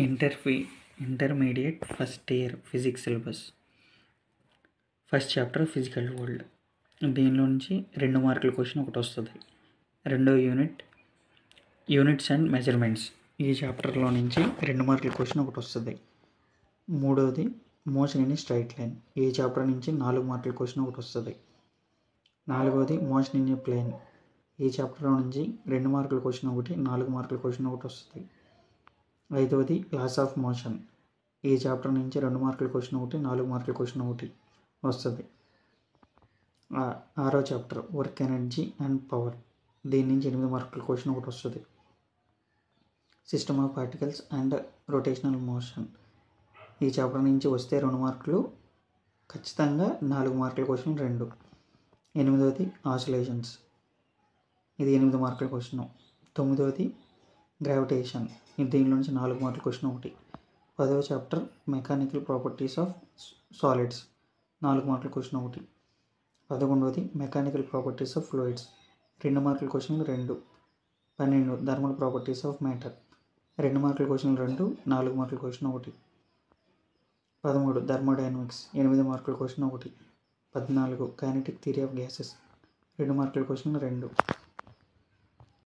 ఇంటర్ఫీ intermediate first year physics syllabus first chapter physical world. దీనిలో నుంచి 2 మార్కుల క్వశ్చన్ ఒకటి వస్తుంది. రెండో యూనిట్స్ అండ్ మెజర్మెంట్స్. ఈ చాప్టర్లో నుంచి 2 మార్కుల క్వశ్చన్ ఒకటి వస్తుంది. మూడోది మోషన్ ఇన్ స్ట్రైట్ లైన్. ఈ చాప్టర్ నుంచి 4 మార్కుల క్వశ్చన్ ఒకటి వస్తుంది. నాలుగోది మోషన్ ఇన్ ప్లేన్. ఈ చాప్టర్లో నుంచి 2 మార్కుల క్వశ్చన్ ఒకటి, 4 మార్కుల క్వశ్చన్ ఒకటి వస్తుంది. ఐదవది లాస్ ఆఫ్ మోషన్. ఈ చాప్టర్ నుంచి 2 మార్కుల క్వశ్చన్ ఒకటి, 4 మార్కుల క్వశ్చన్ ఒకటి వస్తుంది. ఆరో chapter work energy and power. దీని నుంచి 8 మార్కుల క్వశ్చన్ ఒకటి వస్తుంది. System of particles and rotational motion. ఈ చాప్టర్ నుంచి వస్తే 2 మార్కులు, ఖచ్చితంగా 4 మార్కుల క్వశ్చన్ 2. ఎనిమిదవది ఆసిలేషన్స్. ఇది 8 మార్కుల క్వశ్చన్. తొమ్మిదవది గ్రావిటేషన్. దీనిలో నుంచి 4 మార్కుల క్వశ్చన్ ఒకటి. 10వ chapter mechanical properties of solids. 4 మార్కుల క్వశ్చన్ ఒకటి. 11వది మెకానికల్ ప్రాపర్టీస్ ఆఫ్ ఫ్లూయిడ్స్. 2 మార్కుల question 2. 12 thermal properties of matter. 2 మార్కుల క్వశ్చన్ 2, 4 మార్కుల క్వశ్చన్ ఒకటి. 13 థర్మోడైనమిక్స్. 8 మార్కుల క్వశ్చన్ ఒకటి. 14 కైనెటిక్ థియరీ ఆఫ్ గ్యాసెస్. 2 మార్కుల క్వశ్చన్ 2.